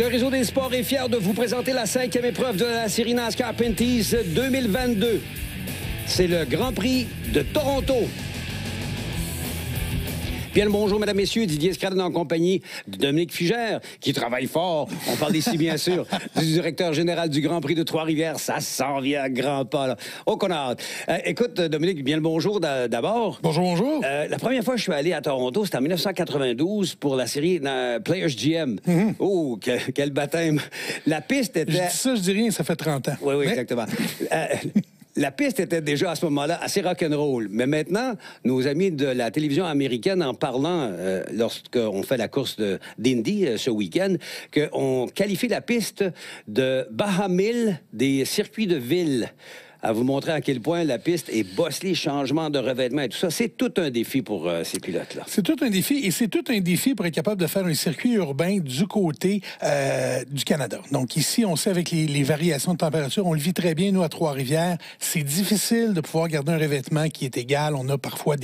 Le Réseau des sports est fier de vous présenter la 5e épreuve de la série NASCAR Pinty's 2022. C'est le Grand Prix de Toronto. Bien le bonjour, mesdames, messieurs. Didier Scradden en compagnie de Dominique Fugère, qui travaille fort. On parle ici, bien sûr, du directeur général du Grand Prix de Trois-Rivières. Ça s'en vient à grands pas, là. Oh, qu'on a hâte. Écoute, Dominique, bien le bonjour d'abord. Bonjour, bonjour. La première fois que je suis allé à Toronto, c'était en 1992 pour la série Players GM. Oh, quel baptême. La piste était... Je dis ça, je dis rien, ça fait 30 ans. Oui, exactement. La piste était déjà à ce moment-là assez rock'n'roll. Mais maintenant, nos amis de la télévision américaine, en parlant lorsqu'on fait la course d'Indy ce week-end, qu'on qualifie la piste de Bahamil des circuits de ville. À vous montrer à quel point la piste est bosselée, changement de revêtement et tout ça. C'est tout un défi pour ces pilotes-là. C'est tout un défi, et c'est tout un défi pour être capable de faire un circuit urbain du côté du Canada. Donc ici, on sait avec les variations de température, on le vit très bien, nous, à Trois-Rivières. C'est difficile de pouvoir garder un revêtement qui est égal. On a parfois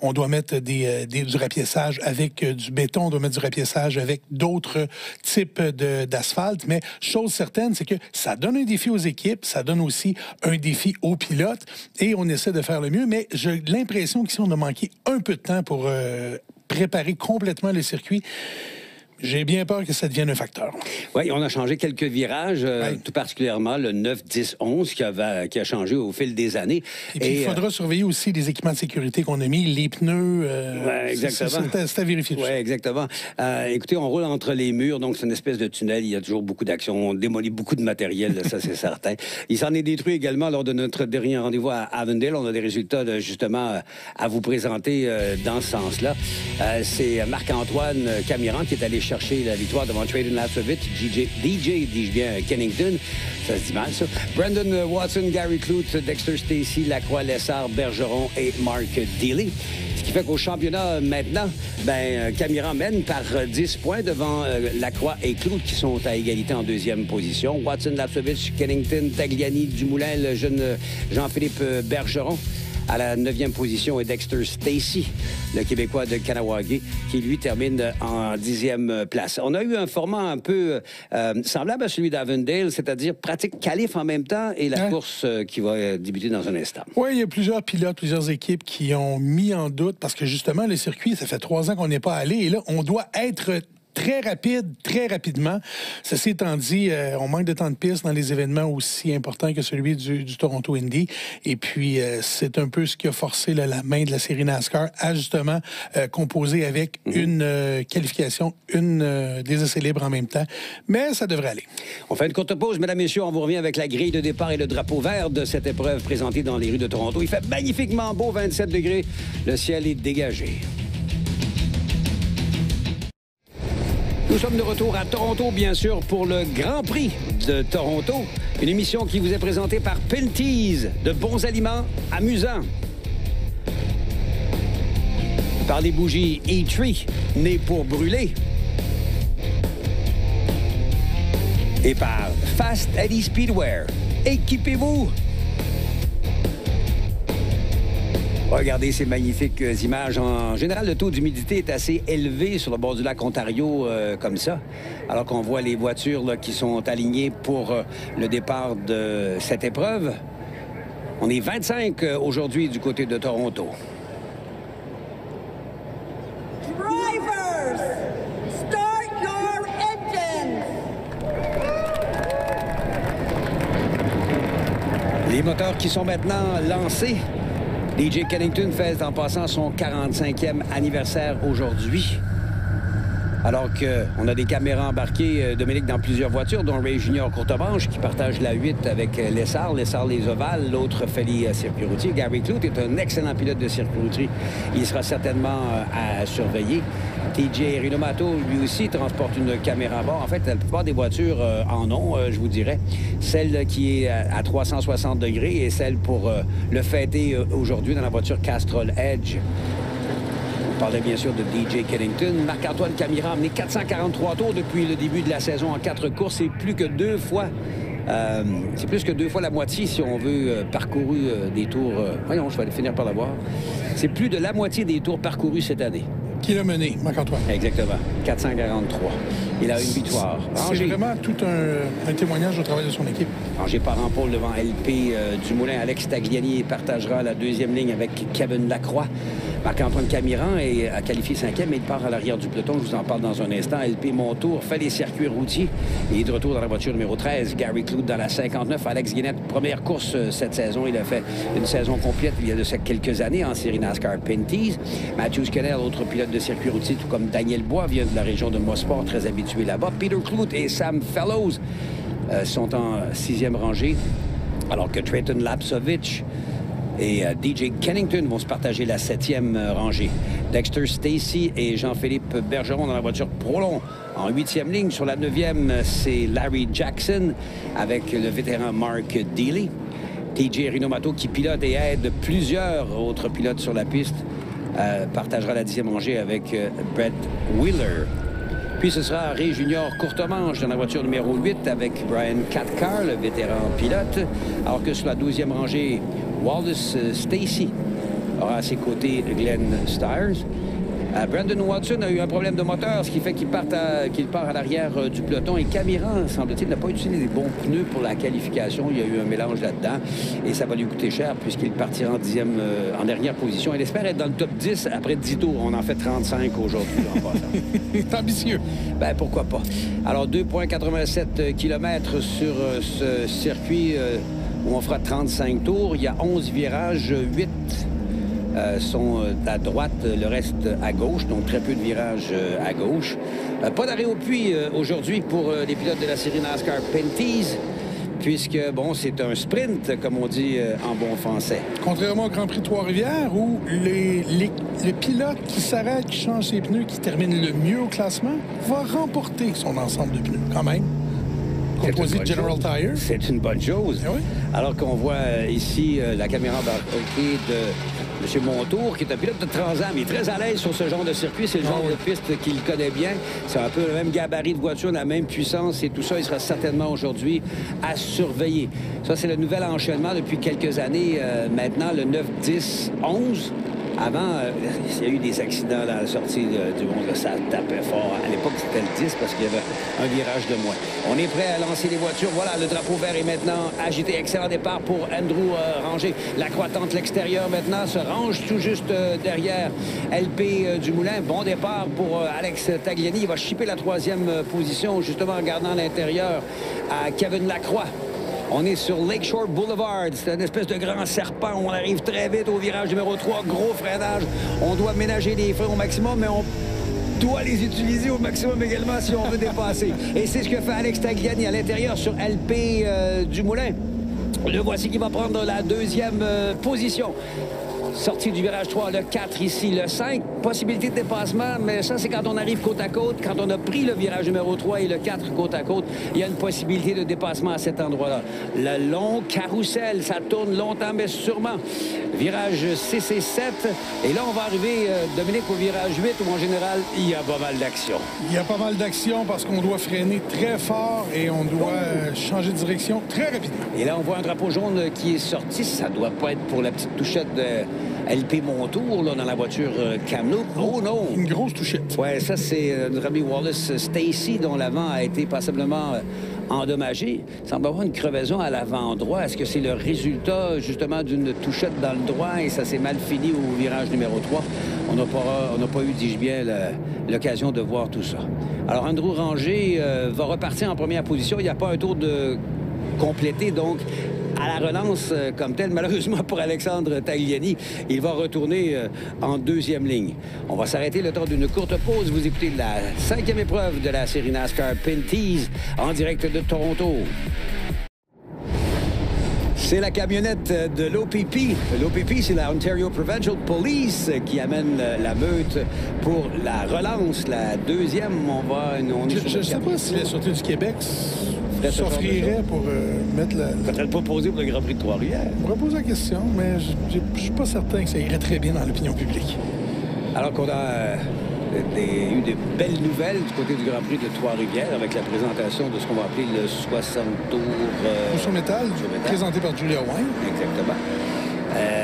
on doit mettre du rapiessage avec du béton, on doit mettre du rapiessage avec d'autres types d'asphalte. Mais chose certaine, c'est que ça donne un défi aux équipes, ça donne aussi un défi aux pilotes, et on essaie de faire le mieux, mais j'ai l'impression qu'ici, on a manqué un peu de temps pour préparer complètement le circuit. J'ai bien peur que ça devienne un facteur. Oui, on a changé quelques virages, tout particulièrement le 9, 10, 11 qui a changé au fil des années. Et puis, il faudra surveiller aussi les équipements de sécurité qu'on a mis, les pneus. Exactement. C'est à vérifier. Oui, exactement. Écoutez, on roule entre les murs, donc c'est une espèce de tunnel. Il y a toujours beaucoup d'action. On démolit beaucoup de matériel, là, ça, c'est certain. Il s'en est détruit également lors de notre dernier rendez-vous à Avondale. On a des résultats, justement, à vous présenter dans ce sens-là. C'est Marc-Antoine Camiran qui est allé chercher la victoire devant Traden Lasovitz, DJ, dis-je bien, Kennington. Ça se dit mal, ça. Brandon Watson, Gary Clute, Dexter Stacey, Lacroix, Lessard, Bergeron et Mark Dealey. Ce qui fait qu'au championnat, maintenant, Camiran mène par 10 points devant Lacroix et Clute qui sont à égalité en deuxième position. Watson, Lasovitz, Kennington, Tagliani, Dumoulin, le jeune Jean-Philippe Bergeron. À la 9e position est Dexter Stacey, le Québécois de Kahnawake, qui, lui, termine en 10e place. On a eu un format un peu semblable à celui d'Avondale, c'est-à-dire pratique qualif en même temps et la course qui va débuter dans un instant. Oui, il y a plusieurs pilotes, plusieurs équipes qui ont mis en doute, parce que, justement, le circuit, ça fait 3 ans qu'on n'est pas allé, et là, on doit être très rapide, très rapidement. Ceci étant dit, on manque de temps de piste dans les événements aussi importants que celui du Toronto Indy. Et puis, c'est un peu ce qui a forcé la main de la série NASCAR à justement composer avec une qualification, des essais libres en même temps. Mais ça devrait aller. On fait une courte pause, mesdames, messieurs. On vous revient avec la grille de départ et le drapeau vert de cette épreuve présentée dans les rues de Toronto. Il fait magnifiquement beau, 27 degrés. Le ciel est dégagé. Nous sommes de retour à Toronto, bien sûr, pour le Grand Prix de Toronto. Une émission qui vous est présentée par Pinty's, de bons aliments amusants. Par les bougies E-Tree, nées pour brûler. Et par Fast Eddie Speedwear. Équipez-vous! Regardez ces magnifiques images. En général, le taux d'humidité est assez élevé sur le bord du lac Ontario, comme ça, alors qu'on voit les voitures là, qui sont alignées pour le départ de cette épreuve. On est 25 aujourd'hui du côté de Toronto. Drivers, start your engines. Les moteurs qui sont maintenant lancés. DJ Kennington fête en passant son 45e anniversaire aujourd'hui. Alors qu'on a des caméras embarquées, Dominique, dans plusieurs voitures, dont Ray Junior Courtemanche, qui partage la 8 avec Lessard. Lessard les ovales, l'autre fait les circuits routiers. Gary Clute est un excellent pilote de circuit routier. Il sera certainement à surveiller. TJ Rinomato, lui aussi, transporte une caméra à bord. En fait, la plupart des voitures en ont, je vous dirais. Celle qui est à 360 degrés et celle pour le fêter aujourd'hui dans la voiture Castrol Edge. On parlait bien sûr de DJ Kennington. Marc-Antoine Camiran a amené 443 tours depuis le début de la saison en 4 courses. C'est plus que 2 fois. C'est plus que 2 fois la moitié, si on veut, parcouru des tours. Voyons, je vais finir par l'avoir. C'est plus de la moitié des tours parcourus cette année. Qui l'a mené, Marc-Antoine. Exactement. 443. Il a une victoire. C'est vraiment tout un témoignage au travail de son équipe. Rangé par Paul devant LP Dumoulin. Alex Tagliani partagera la deuxième ligne avec Kevin Lacroix. Marc-Antoine Camiran a qualifié 5e, mais il part à l'arrière du peloton. Je vous en parle dans un instant. LP Montour fait les circuits routiers. Et de retour dans la voiture numéro 13. Gary Clout dans la 59. Alex Guinnett, première course cette saison. Il a fait une saison complète il y a de ça quelques années en série NASCAR Pinty's. Matthew Scannell, autre pilote de circuit routier, tout comme Daniel Bois, vient de la région de Mosport, très habitué là-bas. Peter Clout et Sam Fellows sont en 6e rangée, alors que Trayton Lapsovich et DJ Kennington vont se partager la 7e rangée. Dexter Stacy et Jean-Philippe Bergeron dans la voiture Prolon. En 8e ligne, sur la 9e, c'est Larry Jackson avec le vétéran Mark Dealey. TJ Rinomato, qui pilote et aide plusieurs autres pilotes sur la piste, partagera la 10e rangée avec Brett Wheeler. Puis ce sera Ray Junior Courtemanche dans la voiture numéro 8 avec Brian Cathcart, le vétéran pilote. Alors que sur la 12e rangée, Wallace Stacy aura à ses côtés Glenn Stiers. Brandon Watson a eu un problème de moteur, ce qui fait qu'il part à l'arrière du peloton. Et Camiran, semble-t-il, n'a pas utilisé les bons pneus pour la qualification. Il y a eu un mélange là-dedans. Et ça va lui coûter cher puisqu'il partira en dernière position. Il espère être dans le top 10 après 10 tours. On en fait 35 aujourd'hui en passant. C'est ambitieux. Ben, pourquoi pas. Alors, 2,87 km sur ce circuit où on fera 35 tours. Il y a 11 virages, 8 sont à droite, le reste à gauche, donc très peu de virages à gauche. Pas d'arrêt au puits aujourd'hui pour les pilotes de la série NASCAR Pinty's, puisque, bon, c'est un sprint, comme on dit en bon français. Contrairement au Grand Prix de Trois-Rivières, où le pilote qui s'arrête, qui change ses pneus, qui termine le mieux au classement, va remporter son ensemble de pneus, quand même. Composé de General Tire. C'est une bonne chose. Oui. Alors qu'on voit ici la caméra embarquée de M. Montour, qui est un pilote de Trans-Am. Il est très à l'aise sur ce genre de circuit. C'est le genre de piste qu'il connaît bien. C'est un peu le même gabarit de voiture, la même puissance et tout ça. Il sera certainement aujourd'hui à surveiller. Ça, c'est le nouvel enchaînement depuis quelques années. Maintenant, le 9, 10, 11. Avant, il y a eu des accidents dans la sortie du monde. Ça tapait fort. À l'époque, c'était le 10 parce qu'il y avait un virage de moins. On est prêt à lancer les voitures. Voilà, le drapeau vert est maintenant agité. Excellent départ pour Andrew Ranger. Lacroix tente l'extérieur maintenant, se range tout juste derrière LP Dumoulin. Bon départ pour Alex Tagliani. Il va chipper la 3e position, justement en gardant l'intérieur à Kevin Lacroix. On est sur Lakeshore Boulevard. C'est une espèce de grand serpent. On arrive très vite au virage numéro 3. Gros freinage. On doit ménager les freins au maximum, mais on doit les utiliser au maximum également si on veut dépasser. Et c'est ce que fait Alex Tagliani à l'intérieur sur LP Dumoulin. Le voici qui va prendre la 2e position. Sortie du virage 3, le 4 ici, le 5. Possibilité de dépassement, mais ça, c'est quand on arrive côte à côte. Quand on a pris le virage numéro 3 et le 4 côte à côte, il y a une possibilité de dépassement à cet endroit-là. Le long carrousel, ça tourne longtemps, mais sûrement. Virage 6 et 7. Et là, on va arriver, Dominique, au virage 8, où en général, il y a pas mal d'action. Il y a pas mal d'action parce qu'on doit freiner très fort et on doit changer de direction très rapidement. Et là, on voit un drapeau jaune qui est sorti. Ça doit pas être pour la petite touchette de LP Montour, là, dans la voiture Kamloops. Oh non! Une grosse touchette. Ouais, ça, c'est notre ami Wallace Stacy, dont l'avant a été passablement endommagé. Il semble avoir une crevaison à l'avant droit. Est-ce que c'est le résultat, justement, d'une touchette dans le droit et ça s'est mal fini au virage numéro 3? On n'a pas eu, dis-je bien, l'occasion de voir tout ça. Alors, Andrew Ranger va repartir en première position. Il n'y a pas un tour de complété, donc à la relance comme telle, malheureusement pour Alexandre Tagliani, il va retourner en 2e ligne. On va s'arrêter le temps d'une courte pause. Vous écoutez la 5e épreuve de la série NASCAR Pinty's en direct de Toronto. C'est la camionnette de l'OPP. L'OPP, c'est la Ontario Provincial Police qui amène la meute pour la relance. La 2e, Je ne sais pas si la Sûreté du Québec s'offrirait pour mettre la... Peut-être pas posé pour le Grand Prix de Trois-Rivières. On pourrait poser la question, mais je ne suis pas certain que ça irait très bien dans l'opinion publique. Alors qu'on a eu de belles nouvelles du côté du Grand Prix de Trois-Rivières avec la présentation de ce qu'on va appeler le 60 tours... Sur métal, présenté par Julia Wine. Exactement.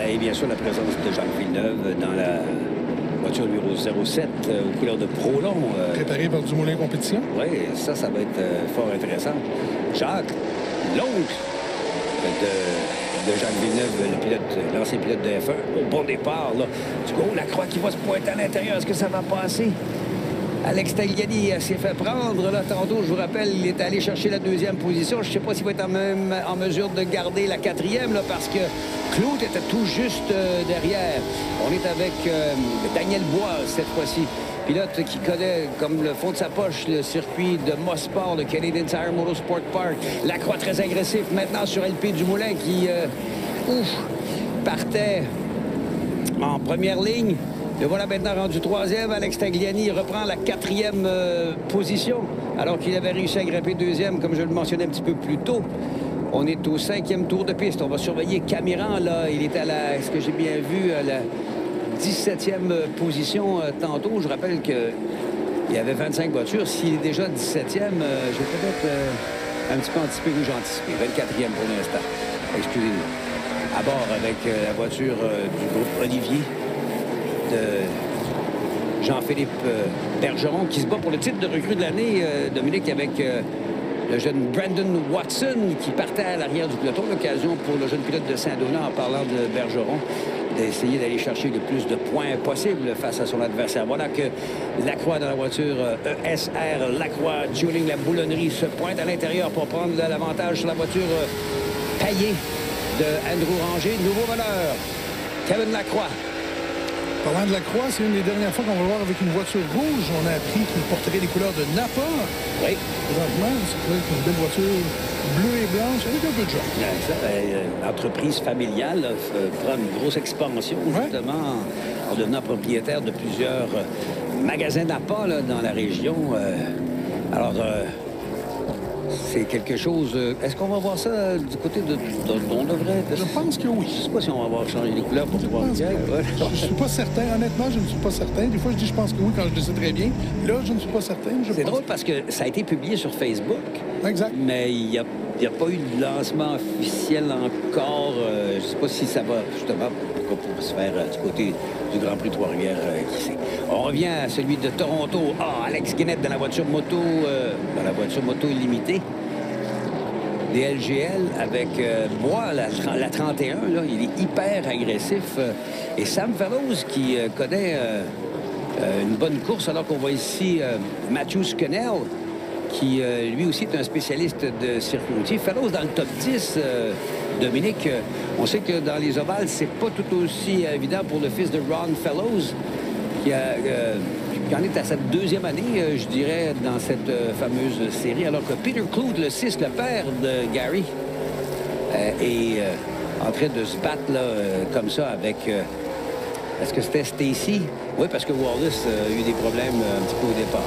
Et bien sûr, la présence de Jacques Villeneuve dans Voiture numéro 07 aux couleurs de Prolon. Préparé par Dumoulin Compétition. Oui, ça va être fort intéressant. Jacques, l'oncle de Jacques Villeneuve, l'ancien pilote de F1, au bon départ. Là. Du coup, Lacroix qui va se pointer à l'intérieur. Est-ce que ça va passer? Alex Tagliani s'est fait prendre. Là, tantôt, je vous rappelle, il est allé chercher la deuxième position. Je ne sais pas s'il va être en mesure de garder la quatrième, là, parce que Claude était tout juste derrière. On est avec Daniel Bois cette fois-ci. Pilote qui connaît comme le fond de sa poche le circuit de Mosport, le Canadian Tire Motorsport Park. Lacroix très agressif maintenant sur LP Dumoulin qui partait en première ligne. Le voilà maintenant rendu troisième. Alex Tagliani reprend la quatrième position, alors qu'il avait réussi à grimper deuxième, comme je le mentionnais un petit peu plus tôt. On est au 5e tour de piste. On va surveiller Camiran, là. Il est à la, est-ce que j'ai bien vu, à la 17e position tantôt. Je rappelle qu'il y avait 25 voitures. S'il est déjà 17e, je vais peut-être un petit peu anticiper où j'ai anticipé. 24e pour l'instant. Excusez-nous. À bord avec la voiture du groupe Olivier de Jean-Philippe Bergeron qui se bat pour le titre de recrue de l'année, Dominique, avec le jeune Brandon Watson qui partait à l'arrière du peloton. L'occasion pour le jeune pilote de Saint-Donat, en parlant de Bergeron, d'essayer d'aller chercher le plus de points possible face à son adversaire. Voilà que Lacroix dans la voiture ESR Lacroix Tuning, la boulonnerie, se pointe à l'intérieur pour prendre l'avantage sur la voiture Payet de Andrew Ranger. Nouveau voleur, Kevin Lacroix. Parlant de Lacroix, c'est une des dernières fois qu'on va le voir avec une voiture rouge. On a appris qu'il porterait les couleurs de Napa. Oui. Présentement, c'est une belle voiture bleue et blanche avec un peu de jaune. L'entreprise familiale prend une grosse expansion, justement, en devenant propriétaire de plusieurs magasins Napa là, dans la région. Alors, c'est quelque chose... Est-ce qu'on va voir ça du côté de... On devrait... Je pense que oui. Je ne sais pas si on va voir changer les couleurs pour Trois-Rivières. Je ne suis pas certain. Honnêtement, je ne suis pas certain. Des fois, je dis je pense que oui quand je le sais très bien. Là, je ne suis pas certain. C'est drôle parce que ça a été publié sur Facebook. Exact. Mais il n'y a pas eu de lancement officiel encore. Je ne sais pas si ça va, justement, pour se faire du côté du Grand Prix Trois-Rivières. Qui sait. On revient à celui de Toronto. Alex Guinnett dans la voiture moto illimitée. Des LGL avec Bois, la 31, là, il est hyper agressif. Et Sam Fellows qui connaît une bonne course, alors qu'on voit ici Matthew Scannell, qui lui aussi est un spécialiste de circuit routier. Fellows dans le top 10, Dominique, on sait que dans les ovales, c'est pas tout aussi évident pour le fils de Ron Fellows, qui en est à sa deuxième année, je dirais, dans cette fameuse série, alors que Peter Clout, le 6, le père de Gary, est en train de se battre là, comme ça avec... Est-ce que c'était Stacy? Oui, parce que Wallace a eu des problèmes un petit peu au départ.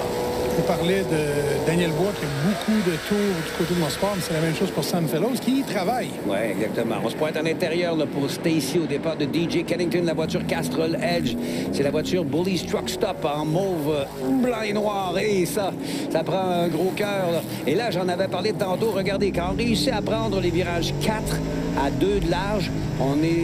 On parlait de Daniel Bois qui a beaucoup de tours du côté de Mosport, mais c'est la même chose pour Sam Fellows qui y travaille. Oui, exactement. On se pointe à l'intérieur pour Stacy au départ de DJ Kennington, la voiture Castrol Edge. C'est la voiture Bully's Truck Stop en mauve, blanc et noir. Et ça prend un gros cœur. Là. Et là, j'en avais parlé tantôt. Regardez, quand on réussit à prendre les virages 4 à 2 de large,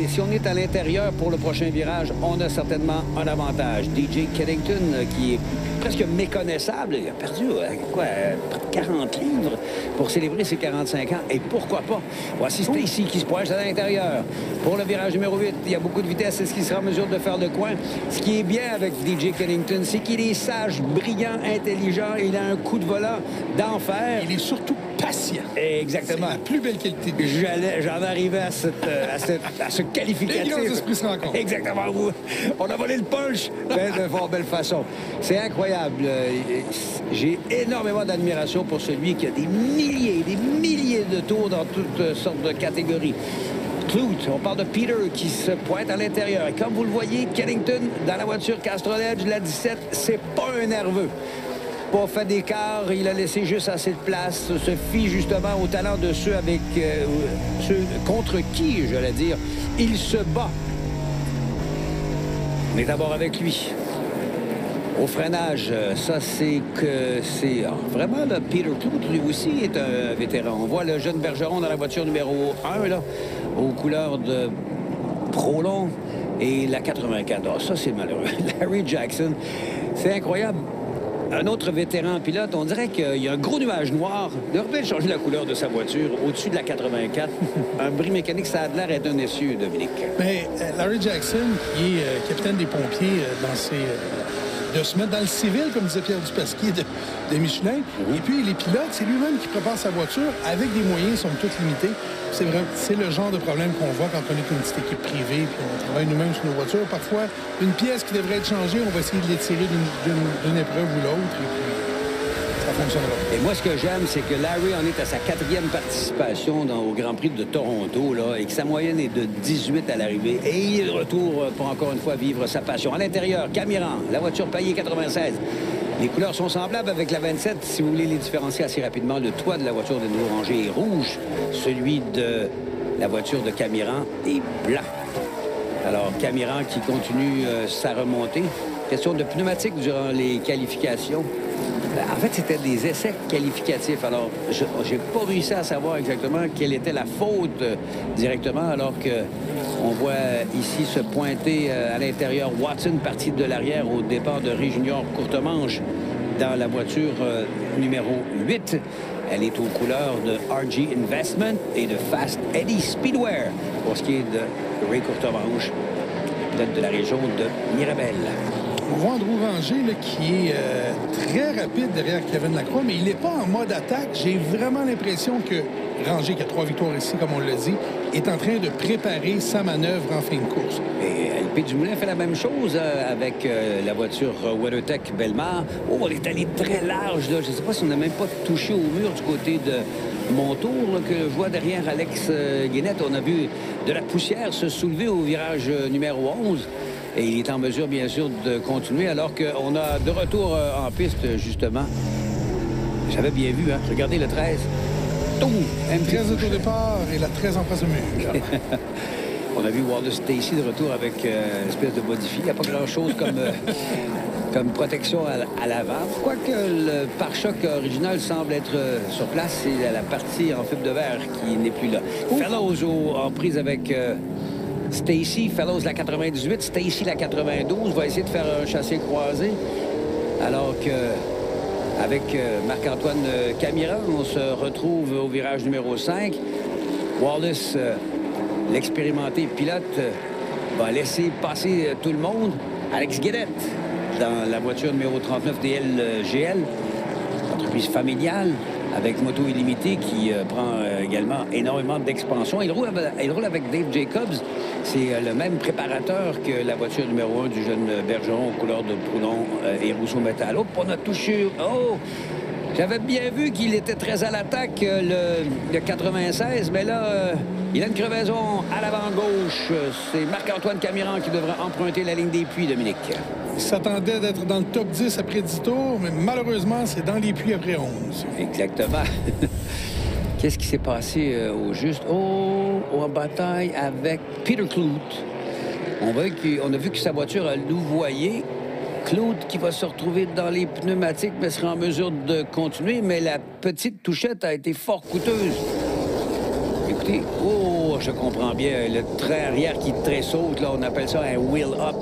si on est à l'intérieur pour le prochain virage, on a certainement un avantage. DJ Kennington, qui est presque méconnaissable, il a perdu près de 40 livres pour célébrer ses 45 ans. Et pourquoi pas? Voici Stacy qui se pointe à l'intérieur. Pour le virage numéro 8, il y a beaucoup de vitesse. Est-ce qu'il sera en mesure de faire le coin? Ce qui est bien avec DJ Kennington, c'est qu'il est sage, brillant, intelligent. Il a un coup de volant d'enfer. Il est surtout patient. Exactement. C'est la plus belle qualité. J'en arrivais à ce qualificatif. Les grands esprits se rencontrent. Exactement. On a volé le punch de fort belle façon. C'est incroyable. J'ai énormément d'admiration pour celui qui a des milliers de tours dans toutes sortes de catégories. Clout, on parle de Peter qui se pointe à l'intérieur. Et comme vous le voyez, Kennington dans la voiture Castrol Edge, la 17, c'est pas un nerveux. Pas fait d'écart, il a laissé juste assez de place, se fie justement au talent de ceux ceux contre qui, j'allais dire, il se bat. On est d'abord avec lui. Au freinage, ça c'est vraiment là, Peter Clout, lui aussi est un vétéran. On voit le jeune Bergeron dans la voiture numéro 1, là, aux couleurs de Prolong et la 84. Ah, ça, c'est malheureux. Larry Jackson, c'est incroyable. Un autre vétéran pilote, on dirait qu'il y a un gros nuage noir. Il aurait peut-être changé la couleur de sa voiture au-dessus de la 84. Un bris mécanique, ça a l'air d'être un essieu, Dominique. Mais Larry Jackson, qui est capitaine des pompiers de se mettre dans le civil, comme disait Pierre Dupasquier de Michelin. Et puis, les pilotes, c'est lui-même qui prépare sa voiture avec des moyens, somme toute limités. C'est le genre de problème qu'on voit quand on est une petite équipe privée puis on travaille nous-mêmes sur nos voitures. Parfois, une pièce qui devrait être changée, on va essayer de l'étirer d'une épreuve ou l'autre. Et puis, ça fonctionnera. Et moi, ce que j'aime, c'est que Larry en est à sa 4e participation au Grand Prix de Toronto, là, et que sa moyenne est de 18 à l'arrivée. Et il est de retour pour encore une fois vivre sa passion. À l'intérieur, Camiran, la voiture payée 96. Les couleurs sont semblables avec la 27. Si vous voulez les différencier assez rapidement, le toit de la voiture de Orangé est rouge. Celui de la voiture de Camiran est blanc. Alors, Camiran qui continue sa remontée. Question de pneumatique durant les qualifications. En fait, c'était des essais qualificatifs. Alors, je n'ai pas réussi à savoir exactement quelle était la faute directement, alors qu'on voit ici se pointer à l'intérieur Watson, parti de l'arrière au départ de Ray Junior Courtemanche dans la voiture numéro 8. Elle est aux couleurs de RG Investment et de Fast Eddie Speedwear pour ce qui est de Ray Courtemanche, peut-être de la région de Mirabel. On voit Andrew Ranger là, qui est très rapide derrière Kevin Lacroix, mais il n'est pas en mode attaque. J'ai vraiment l'impression que Ranger, qui a 3 victoires ici, comme on l'a dit, est en train de préparer sa manœuvre en fin de course. Et LP Dumoulin fait la même chose avec la voiture WeatherTech Belmar. Oh, elle est allée très large. Là. Je ne sais pas si on n'a même pas touché au mur du côté de mon tour, là, que je vois derrière Alex Guénette. On a vu de la poussière se soulever au virage numéro 11. Et il est en mesure, bien sûr, de continuer, alors qu'on a de retour en piste, justement. J'avais bien vu, hein? Regardez le 13. Tout! 13 au départ et la 13 en face au mur. On a vu Wallace Stacy de retour avec une espèce de modifié. Il n'y a pas grand-chose comme protection à l'avant. Quoique le pare-choc original semble être sur place, c'est la partie en fibre de verre qui n'est plus là. Fellows en prise avec... Stacy, Fellows la 98, Stacy la 92, va essayer de faire un chassé croisé. Alors que avec Marc-Antoine Camiran, on se retrouve au virage numéro 5. Wallace, l'expérimenté pilote, va laisser passer tout le monde. Alex Guédette, dans la voiture numéro 39 DLGL, entreprise familiale, avec Moto Illimité qui prend également énormément d'expansion. Il roule avec Dave Jacobs. C'est le même préparateur que la voiture numéro 1 du jeune Bergeron aux couleurs de Proulon et Rousseau Métal. Oh, on a touché... Oh! J'avais bien vu qu'il était très à l'attaque, le 96, mais là, il a une crevaison à l'avant-gauche. C'est Marc-Antoine Camiran qui devrait emprunter la ligne des puits, Dominique. Il s'attendait d'être dans le top 10 après 10 tours, mais malheureusement, c'est dans les puits après 11. Exactement. Qu'est-ce qui s'est passé au juste? Oh, en bataille avec Peter Kloot. On a vu que sa voiture a louvoyé. Kloot qui va se retrouver dans les pneumatiques, mais sera en mesure de continuer. Mais la petite touchette a été fort coûteuse. Écoutez, oh, je comprends bien. Le train arrière qui tressaute, là, on appelle ça un wheel up.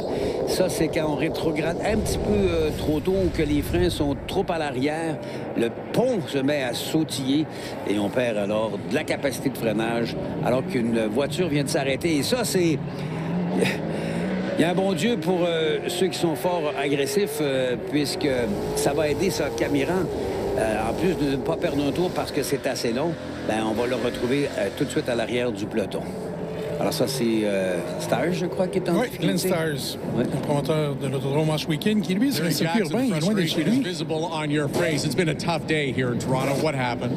Ça, c'est quand on rétrograde un petit peu trop tôt ou que les freins sont trop à l'arrière. Le pont se met à sautiller et on perd alors de la capacité de freinage alors qu'une voiture vient de s'arrêter. Et ça, c'est... Il y a un bon Dieu pour ceux qui sont fort agressifs puisque ça va aider ça, Camiran. En plus de ne pas perdre un tour parce que c'est assez long, ben, on va le retrouver tout de suite à l'arrière du peloton. Alors ça, c'est Stars, je crois, qui est en difficulté. Glenn Stars, le promoteur de l'autodrome Manche Week-end, qui, lui, sur le circuit urbain, il est loin de chez lui. It's been a tough day here in Toronto. What happened?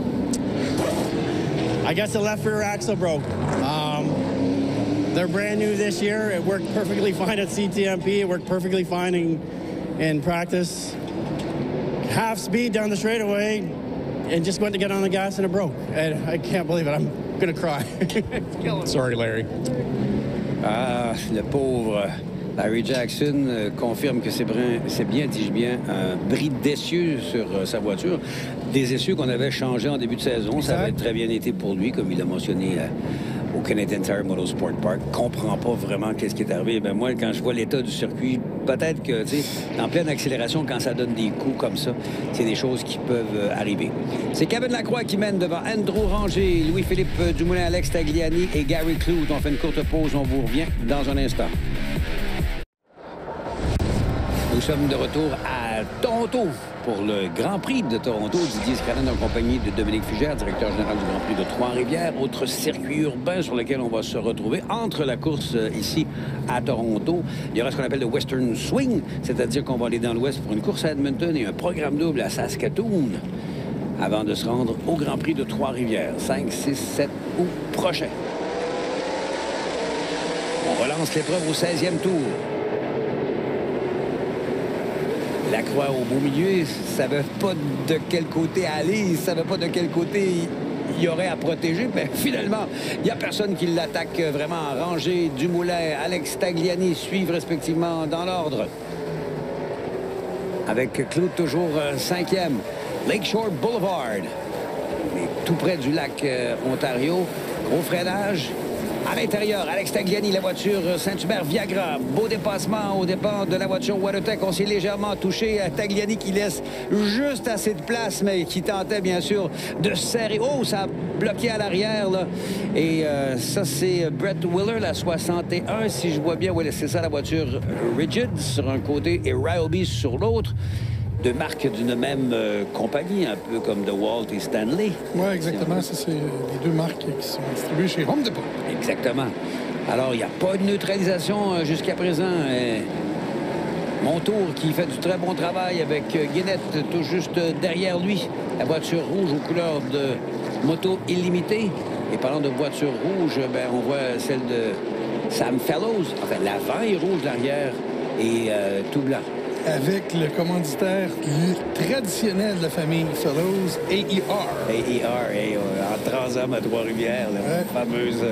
I guess the left rear axle broke. They're brand new this year. It worked perfectly fine at CTMP. It worked perfectly fine in practice. Half speed down the straightaway and just went to get on the gas and it broke. And I can't believe it. I'm going to cry. Sorry, Larry. Ah, le pauvre Larry Jackson confirme que c'est bien, dis-je bien, un bris d'essieux sur sa voiture. Des essieux qu'on avait changés en début de saison. Ça avait très bien été pour lui, comme il a mentionné au Canadian Tire Motorsport Park, comprend pas vraiment qu'est-ce qui est arrivé. Ben moi, quand je vois l'état du circuit, peut-être que, tu sais, en pleine accélération, quand ça donne des coups comme ça, c'est des choses qui peuvent arriver. C'est Kevin Lacroix qui mène devant Andrew Ranger, Louis-Philippe Dumoulin, Alex Tagliani et Gary Kloot. On fait une courte pause, on vous revient dans un instant. Nous sommes de retour à Toronto pour le Grand Prix de Toronto. Didier Scannell en compagnie de Dominique Fugère, directeur général du Grand Prix de Trois-Rivières. Autre circuit urbain sur lequel on va se retrouver entre la course ici à Toronto. Il y aura ce qu'on appelle le Western Swing, c'est-à-dire qu'on va aller dans l'ouest pour une course à Edmonton et un programme double à Saskatoon avant de se rendre au Grand Prix de Trois-Rivières, 5, 6, 7 août prochain. On relance l'épreuve au 16e tour. Lacroix au beau milieu, il ne savait pas de quel côté aller, il ne savait pas de quel côté il y aurait à protéger, mais finalement, il n'y a personne qui l'attaque vraiment. Ranger, Dumoulin, Alex Tagliani suivent respectivement dans l'ordre. Avec Kloot toujours 5e. Lakeshore Boulevard, mais tout près du lac Ontario. Gros freinage. À l'intérieur, Alex Tagliani, la voiture Saint-Hubert Viagra. Beau dépassement au départ de la voiture WeatherTech. On s'est légèrement touché. Tagliani qui laisse juste assez de place, mais qui tentait bien sûr de serrer. Oh, ça a bloqué à l'arrière, là. Et ça, c'est Brett Willer, la 61, si je vois bien. Oui, c'est ça, la voiture Rigid sur un côté et Ryobi sur l'autre. Deux marques d'une même compagnie, un peu comme DeWalt et Stanley. Oui, exactement. Ça, c'est les deux marques qui sont distribuées chez Home Depot. Exactement. Alors, il n'y a pas de neutralisation jusqu'à présent. Montour qui fait du très bon travail avec Guénette tout juste derrière lui. La voiture rouge aux couleurs de Moto Illimité. Et parlant de voiture rouge, ben, on voit celle de Sam Fellows. Enfin, l'avant est rouge, l'arrière est tout blanc. Avec le commanditaire traditionnel de la famille Fellows, AER. AER, en Transam à Trois-Rivières, la fameuse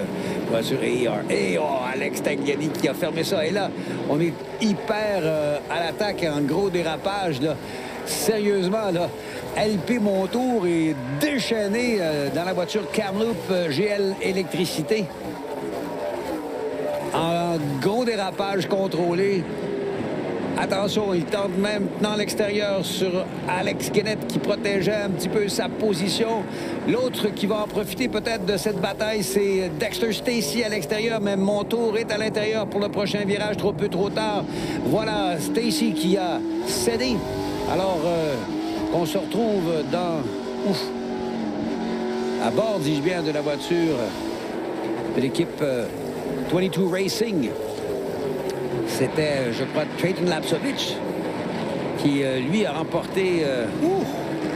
voiture AER. Et Alex Tagliani qui a fermé ça. Et là, on est hyper à l'attaque, en gros dérapage, là. Sérieusement, là, LP Montour est déchaîné dans la voiture Kamloops GL Électricité. En gros dérapage contrôlé. Attention, il tente même dans l'extérieur sur Alex Guénette qui protégeait un petit peu sa position. L'autre qui va en profiter peut-être de cette bataille, c'est Dexter Stacey à l'extérieur, mais Montour est à l'intérieur pour le prochain virage, trop peu, trop tard. Voilà Stacey qui a cédé. Alors, on se retrouve à bord, dis-je bien, de la voiture de l'équipe 22 Racing. C'était, je crois, Trayton Lapsovich qui, lui, a remporté...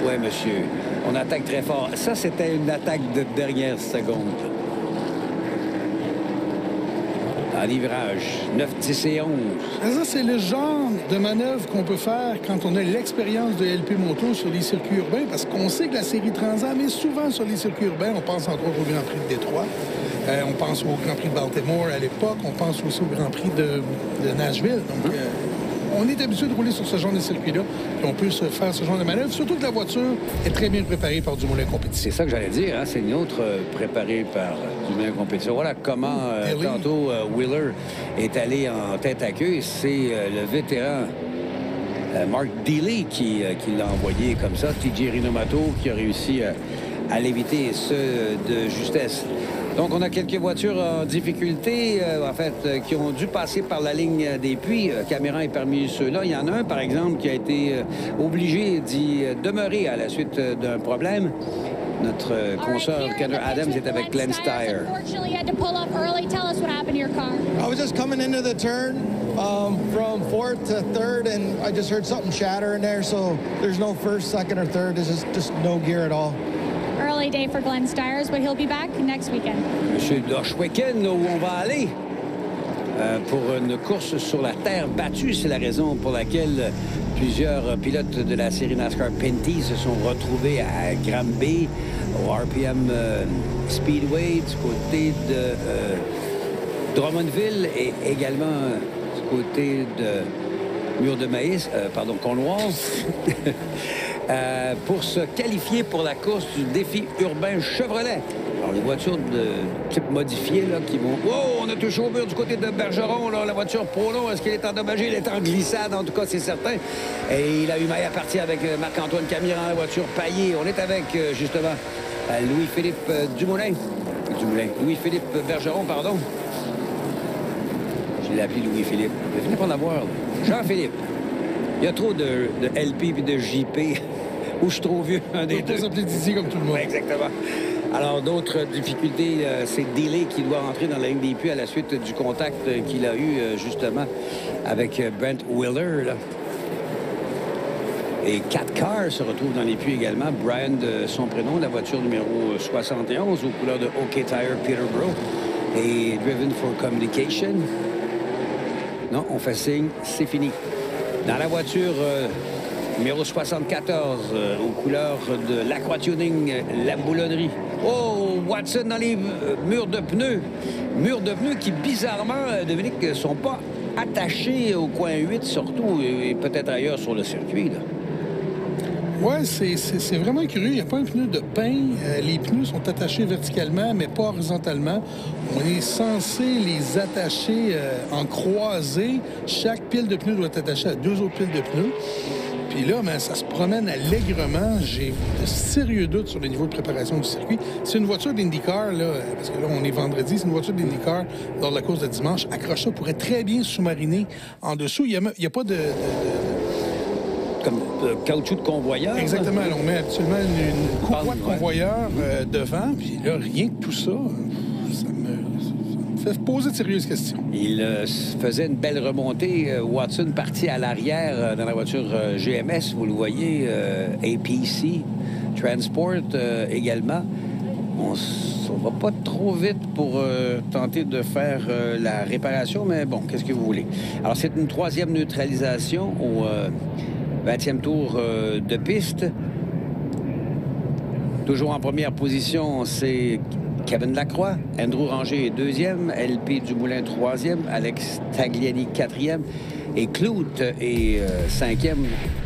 Oui, monsieur, on attaque très fort. Ça, c'était une attaque de dernière seconde. À livrage, 9, 10 et 11. Ça, c'est le genre de manœuvre qu'on peut faire quand on a l'expérience de LP Moto sur les circuits urbains, parce qu'on sait que la série Transam est souvent sur les circuits urbains. On pense entre autres au Grand Prix de Détroit. On pense au Grand Prix de Baltimore à l'époque. On pense aussi au Grand Prix de Nashville. Donc, on est habitué de rouler sur ce genre de circuit-là. Puis on peut se faire ce genre de manœuvre, surtout que la voiture est très bien préparée par Dumoulin Compétition. C'est ça que j'allais dire. Hein? C'est une autre préparée par Dumoulin Compétition. Voilà comment, tantôt, Wheeler est allé en tête à queue. C'est le vétéran Mark Dealey qui l'a envoyé comme ça. TJ Rinomato qui a réussi à l'éviter, ce de justesse. Donc, on a quelques voitures en difficulté, qui ont dû passer par la ligne des puits. Caméra est parmi ceux-là. Il y en a un, par exemple, qui a été obligé d'y demeurer à la suite d'un problème. Notre consoeur Kendra Adams est avec Glenn Steyer. I was just coming into the turn from fourth to third, and I just heard something shatter in there, so there's no first, second, or third. There's just no gear at all. Early day for Glenn Steyers, but he'll be back next weekend. Monsieur Doshweken, là où on va aller pour une course sur la terre battue. C'est la raison pour laquelle plusieurs pilotes de la série NASCAR Pinty se sont retrouvés à Granby, au RPM Speedway, du côté de Drummondville et également du côté de Mur de Maïs, Cornwall. Pour se qualifier pour la course du défi urbain Chevrolet. Alors, les voitures de type modifié là, qui vont... Oh, on a touché au mur du côté de Bergeron. Là, la voiture Polo, est-ce qu'elle est endommagée? Elle est en glissade, en tout cas, c'est certain. Et il a eu maille à partir avec Marc-Antoine Camiran, la voiture Paillé. On est avec, justement, Louis-Philippe Dumoulin. Louis-Philippe Bergeron, pardon. Je l'ai appelé Louis-Philippe. Je vais finir par l'avoir. Jean-Philippe. Il y a trop de LP et de JP. Où je suis trop vieux, un des deux. On peut s'appeler Didier comme tout le monde. Oui, exactement. Alors, d'autres difficultés, c'est Delay qui doit rentrer dans la ligne des puits à la suite du contact qu'il a eu, justement, avec Brent Willer. Là. Et Cat Carr se retrouve dans les puits également. Brian, de son prénom, la voiture numéro 71, aux couleurs de OK Tire Peterborough. Et Driven for Communication. Non, on fait signe, c'est fini. Dans la voiture... numéro 74, aux couleurs de l'Aqua Tuning, la boulonnerie. Oh, Watson dans les murs de pneus. Murs de pneus qui, bizarrement, Dominique, ne sont pas attachés au coin 8, surtout, et peut-être ailleurs sur le circuit. Oui, c'est vraiment curieux. Il n'y a pas un pneu de pain. Les pneus sont attachés verticalement, mais pas horizontalement. On est censé les attacher en croisée. Chaque pile de pneus doit être attachée à 2 autres piles de pneus. Puis là, ben, ça se promène allègrement. J'ai de sérieux doutes sur le niveau de préparation du circuit. C'est une voiture d'IndyCar, là, parce que là, on est vendredi. C'est une voiture d'IndyCar lors de la course de dimanche. Accrocha pourrait très bien sous-mariner en dessous. Il n'y a pas de... Comme caoutchouc de convoyeur. Exactement. Là, on met absolument une courroie de convoyeur devant. Puis là, rien que tout ça, ça me fait poser de sérieuses questions. Il faisait une belle remontée. Watson parti à l'arrière dans la voiture GMS, vous le voyez. APC, Transport également. On va pas trop vite pour tenter de faire la réparation, mais bon, qu'est-ce que vous voulez? Alors, c'est une 3e neutralisation au 20e tour de piste. Toujours en première position, c'est Kevin Lacroix. Andrew Ranger est 2e. LP Dumoulin 3e. Alex Tagliani 4e. Et Clout est 5e.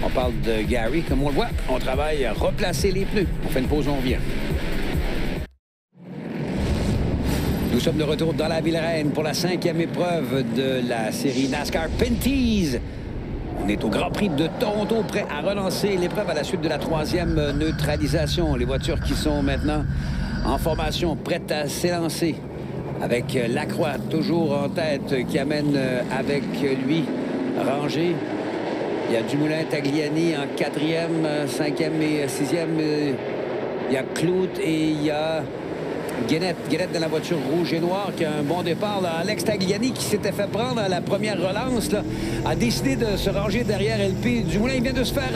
On parle de Gary. Comme on le voit, on travaille à replacer les pneus. On fait une pause, on revient. Nous sommes de retour dans la Ville-Reine pour la 5e épreuve de la série NASCAR Pinty's. On est au Grand Prix de Toronto, prêt à relancer l'épreuve à la suite de la 3e neutralisation. Les voitures qui sont maintenant en formation, prêtes à s'élancer. Avec Lacroix toujours en tête, qui amène avec lui Ranger. Il y a Dumoulin, Tagliani en 4e, 5e et 6e. Il y a Clout et il y a Guénette dans la voiture rouge et noire qui a un bon départ. Là. Alex Tagliani, qui s'était fait prendre à la première relance, là, a décidé de se ranger derrière LP Dumoulin. Il vient de se faire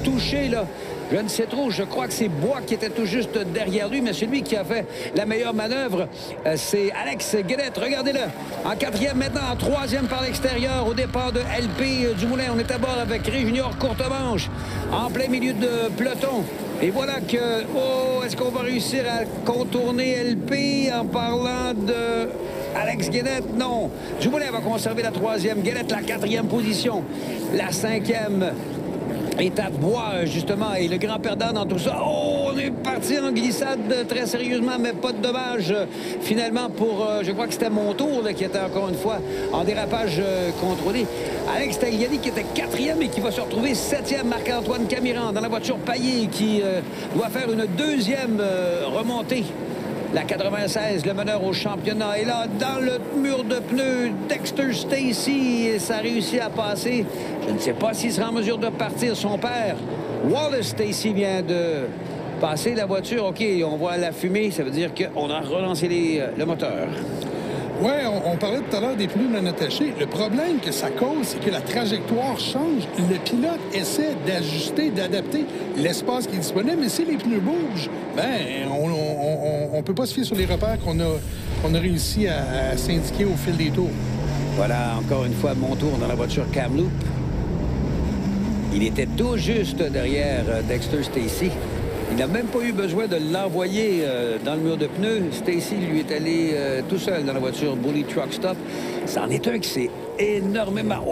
toucher, là. Je ne sais trop, je crois que c'est Bois qui était tout juste derrière lui, mais celui qui a fait la meilleure manœuvre, c'est Alex Guénette. Regardez-le. En 4e, maintenant en 3e par l'extérieur, au départ de LP Dumoulin. On est à bord avec Ré Junior Courtemanche, en plein milieu de peloton. Et voilà que... Oh, est-ce qu'on va réussir à contourner LP en parlant de... Alex Guénette? Non. Dumoulin va conserver la 3e. Guénette, la 4e position. La 5e... est à Bois, justement, et le grand perdant dans tout ça. Oh, on est parti en glissade très sérieusement, mais pas de dommage. Finalement, pour, je crois que c'était Montour là, qui était encore une fois en dérapage contrôlé. Alex Tagliani qui était 4e et qui va se retrouver 7e. Marc-Antoine Camiran dans la voiture Paillé qui doit faire une 2e remontée. La 96, le meneur au championnat. Et là, dans le mur de pneus, Dexter Stacey, ça a réussi à passer. Je ne sais pas s'il sera en mesure de partir. Son père, Wallace Stacey, vient de passer la voiture. OK, on voit la fumée. Ça veut dire qu'on a relancé le moteur. Oui, on parlait tout à l'heure des pneus non attachés. Le problème que ça cause, c'est que la trajectoire change. Le pilote essaie d'ajuster, d'adapter l'espace qui est disponible, mais si les pneus bougent, ben on peut pas se fier sur les repères qu'on a réussi à s'indiquer au fil des tours. Voilà, encore une fois, mon tour dans la voiture Kamloops. Il était tout juste derrière Dexter Stacey. Il n'a même pas eu besoin de l'envoyer dans le mur de pneus. Stacey lui est allé tout seul dans la voiture Bully Truck Stop. C'en est un qui s'est énormément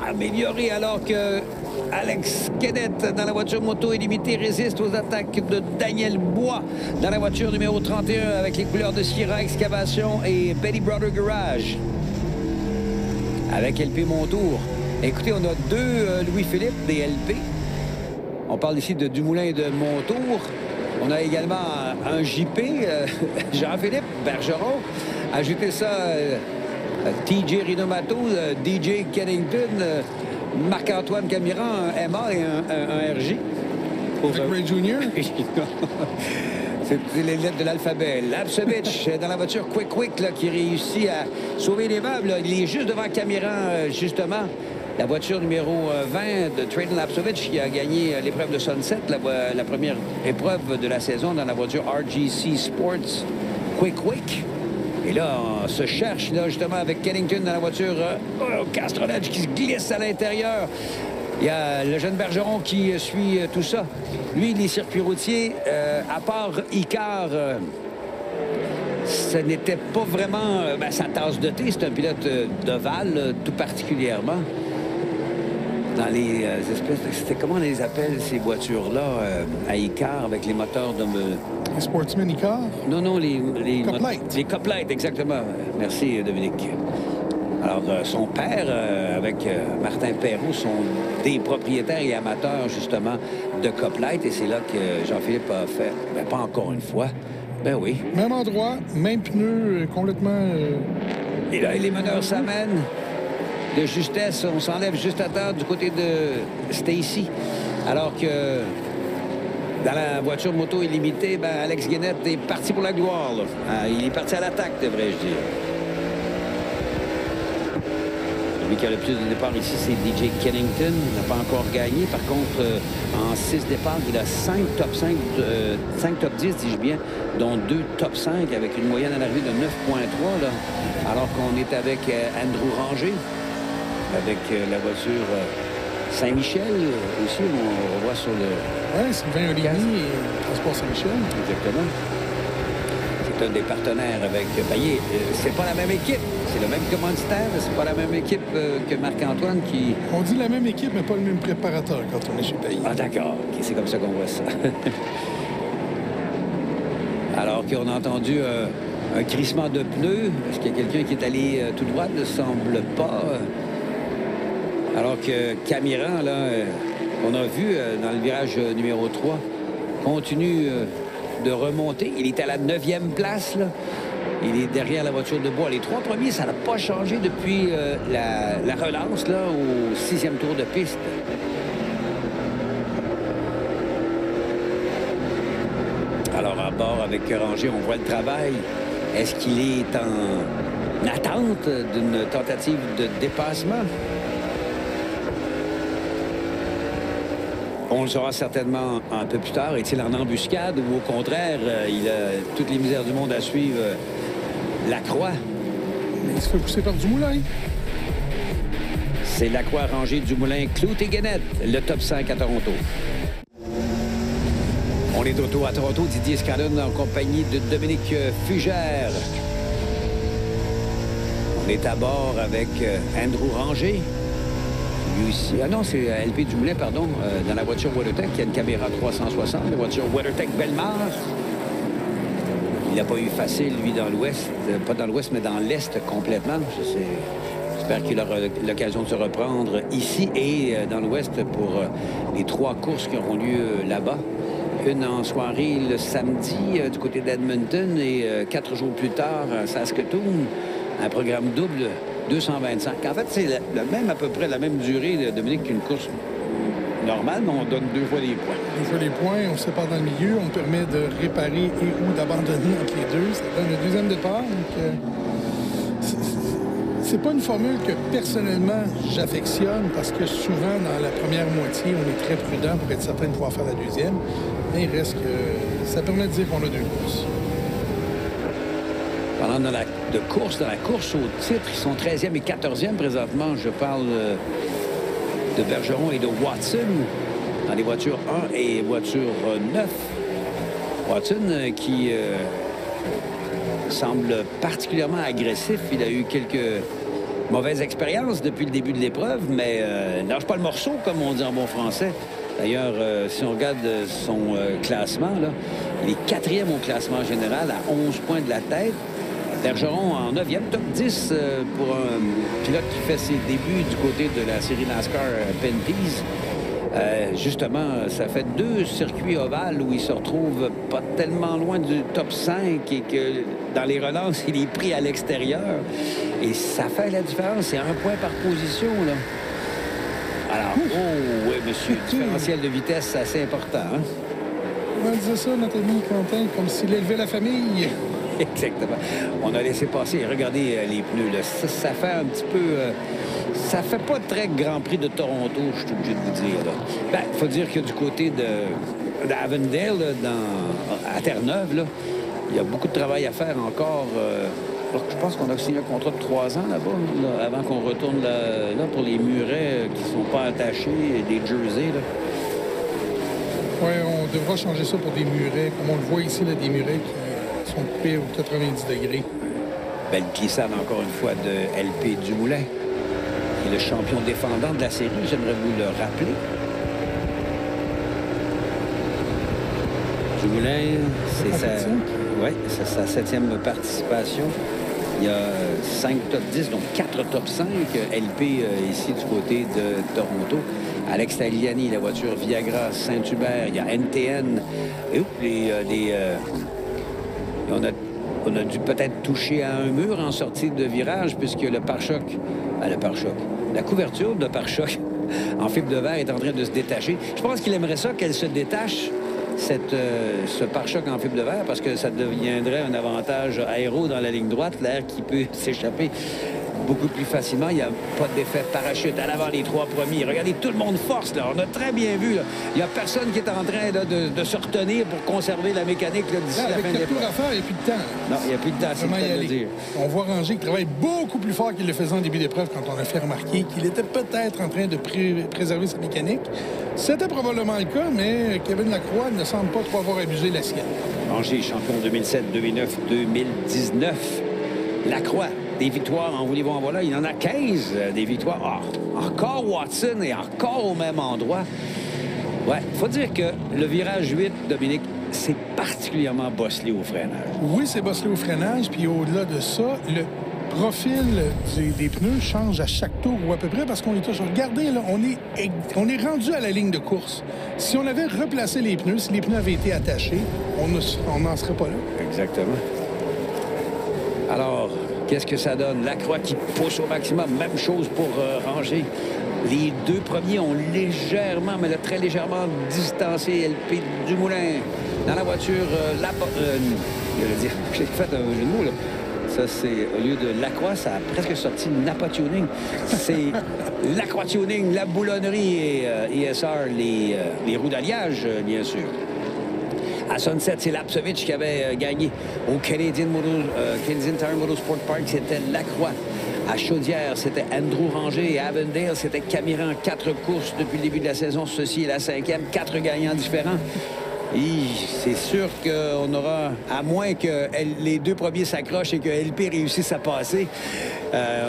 amélioré alors que Alex Kenneth dans la voiture moto illimitée résiste aux attaques de Daniel Bois dans la voiture numéro 31 avec les couleurs de Sierra Excavation et Betty Brother Garage. Avec LP Montour. Écoutez, on a deux Louis-Philippe des LP. On parle ici de Dumoulin et de Montour. On a également un JP, Jean-Philippe Bergeron. Ajoutez ça, TJ Rinomato, DJ Kennington, Marc-Antoine Camiran, un MA et un RJ. Ray Jr. C'est les lettres de l'alphabet. Lapsevich dans la voiture Quick là, qui réussit à sauver les meubles. Là. Il est juste devant Camiran, justement. La voiture numéro 20 de Trayden Lapsevich qui a gagné l'épreuve de Sunset, la première épreuve de la saison dans la voiture RGC Sports Quick. Et là, on se cherche là, justement avec Kennington dans la voiture Castronage qui se glisse à l'intérieur. Il y a le jeune Bergeron qui suit tout ça. Lui, les circuits routiers, à part Icar, ce n'était pas vraiment sa tasse de thé. C'est un pilote d'ovale, tout particulièrement. Dans les espèces de... C'était comment on les appelle, ces voitures-là, à Icar, avec les moteurs de... Les Sportsman Icar? Non, les Cup-Light. Les Cup-Light, exactement. Merci, Dominique. Alors, son père, avec Martin Perrault, sont des propriétaires et amateurs, justement, de Cup-Light. Et c'est là que Jean-Philippe a fait, pas encore une fois, ben oui. Même endroit, même pneu, complètement... Et là, les meneurs s'amènent. De justesse, on s'enlève juste à temps du côté de Stacy. Alors que dans la voiture moto illimitée, Alex Guénette est parti pour la gloire. Là. Il est parti à l'attaque, devrais-je dire. Celui qui a le plus de départs ici, c'est DJ Kennington. Il n'a pas encore gagné. Par contre, en 6 départs, il a 5 top 5, 5 top 10, dis-je bien, dont 2 top 5 avec une moyenne à l'arrivée de 9,3. Alors qu'on est avec Andrew Ranger. Avec la voiture Saint-Michel aussi, on revoit sur le... Oui, Sylvain Oligny et Transport Saint-Michel. Exactement. C'est un des partenaires avec Payet. C'est pas la même équipe. C'est le même commanditaire, mais c'est pas la même équipe que Marc-Antoine qui... On dit la même équipe, mais pas le même préparateur quand on est chez Payet. Ah, d'accord. Okay, c'est comme ça qu'on voit ça. Alors qu'on a entendu un crissement de pneus. Est-ce qu'il y a quelqu'un qui est allé tout droit? Ne semble pas... Alors que Camiran, là, on a vu dans le virage numéro 3, continue de remonter. Il est à la 9e place, là. Il est derrière la voiture de bois. Les 3 premiers, ça n'a pas changé depuis la relance, là, au 6e tour de piste. Alors, à bord avec Ranger, on voit le travail. Est-ce qu'il est en attente d'une tentative de dépassement? On le saura certainement un peu plus tard. Est-il en embuscade ou au contraire, il a toutes les misères du monde à suivre Lacroix? Il se fait pousser par Dumoulin. C'est Lacroix, Ranger, Dumoulin, Clout et Guénette, le top 5 à Toronto. On est de retour à Toronto. Didier Scannone en compagnie de Dominique Fugère. On est à bord avec Andrew Ranger. Lui aussi. Ah non, c'est LP Dumoulin, pardon, dans la voiture WeatherTech, qui a une caméra 360, la voiture WeatherTech Bellemare. Il n'a pas eu facile, lui, dans l'Ouest. Pas dans l'Ouest, mais dans l'Est complètement. J'espère qu'il aura l'occasion de se reprendre ici et dans l'Ouest pour les 3 courses qui auront lieu là-bas. Une en soirée le samedi du côté d'Edmonton et 4 jours plus tard à Saskatoon. Un programme double 225. En fait, c'est à peu près la même durée, Dominique, qu'une course normale, mais on donne 2 fois les points. 2 fois les points, on se sépare dans le milieu, on permet de réparer et ou d'abandonner entre les deux. Ça donne le 2e départ. C'est pas une formule que personnellement j'affectionne parce que souvent dans la première moitié, on est très prudent pour être certain de pouvoir faire la 2e. Mais il reste que ça permet de dire qu'on a 2 courses. Parlant de la course au titre, ils sont 13e et 14e présentement. Je parle de Bergeron et de Watson dans les voitures 1 et voiture 9. Watson qui semble particulièrement agressif. Il a eu quelques Mauvaise expérience depuis le début de l'épreuve, mais lâche pas le morceau, comme on dit en bon français. D'ailleurs, si on regarde son classement, là, il est 4e au classement général à 11 points de la tête. Bergeron en 9e, top 10 pour un pilote qui fait ses débuts du côté de la série NASCAR Penties. Justement, ça fait 2 circuits ovales où il se retrouve pas tellement loin du top 5 et que dans les relances, il est pris à l'extérieur. Et ça fait la différence. C'est 1 point par position, là. Alors, oh, oui, monsieur, différentiel de vitesse, c'est assez important, hein? On disait ça, notre ami Quentin, comme s'il élevait la famille. Exactement. On a laissé passer. Regardez les pneus, là. Ça fait un petit peu... ça fait pas très Grand Prix de Toronto, je suis obligé de vous dire. Ben, il faut dire que du côté d'Avondale, à Terre-Neuve, là, il y a beaucoup de travail à faire encore. Je pense qu'on a signé un contrat de 3 ans là-bas, là, avant qu'on retourne là pour les murets qui ne sont pas attachés, des jerseys. Oui, on devra changer ça pour des murets, comme on le voit ici, là, des murets qui sont coupés aux 90 degrés. Belle glissade encore une fois de LP Dumoulin, qui est le champion défendant de la série. J'aimerais vous le rappeler. Dumoulin, c'est sa 7e participation. Il y a 5 top 10, donc 4 top 5. LP ici du côté de Toronto. Alex Tagliani, la voiture Viagra Saint-Hubert. Il y a NTN. On a dû peut-être toucher à un mur en sortie de virage puisque le pare-choc, la couverture de pare-choc en fibre de verre est en train de se détacher. Je pense qu'il aimerait ça qu'elle se détache, ce pare-choc en fibre de verre, parce que ça deviendrait un avantage aéro dans la ligne droite, l'air qui peut s'échapper beaucoup plus facilement. Il n'y a pas d'effet parachute à l'avant les 3 premiers. Regardez, tout le monde force, là. On a très bien vu, là. Il n'y a personne qui est en train là, de se retenir pour conserver la mécanique d'ici la fin de l'épreuve. Il n'y a plus de temps. Non, il n'y a plus de temps, c'est le de dire. On voit Ranger qui travaille beaucoup plus fort qu'il le faisait en début d'épreuve quand on a fait remarquer qu'il était peut-être en train de préserver sa mécanique. C'était probablement le cas, mais Kevin Lacroix ne semble pas trop avoir abusé la sienne. Ranger, champion 2007, 2009, 2019. Lacroix, des victoires, en voulez-vous en voilà, il en a 15 des victoires. Encore Watson et encore au même endroit. Ouais, il faut dire que le virage 8, Dominique, c'est particulièrement bosselé au freinage. Oui, c'est bosselé au freinage, puis au-delà de ça, le profil des pneus change à chaque tour ou à peu près parce qu'on est toujours... Regardez, là, on est rendu à la ligne de course. Si on avait replacé les pneus, si les pneus avaient été attachés, on n'en serait pas là. Exactement. Alors, qu'est-ce que ça donne? Lacroix qui pousse au maximum. Même chose pour Ranger. Les 2 premiers ont légèrement, mais là, très légèrement distancé LP Dumoulin dans la voiture. J'ai fait un jeu de mots, là. Ça, c'est, au lieu de Lacroix, ça a presque sorti Napa Tuning. C'est Lacroix Tuning, la boulonnerie et ESR, les roues d'alliage, bien sûr. À Sunset, c'est Lapsovich qui avait gagné. Au Canadian Tire Motorsport Park, c'était Lacroix. À Chaudière, c'était Andrew Ranger. Et à Avondale, c'était Camiran. 4 courses depuis le début de la saison. Ceci est la 5e. 4 gagnants différents. C'est sûr qu'on aura, à moins que les 2 premiers s'accrochent et que LP réussisse à passer,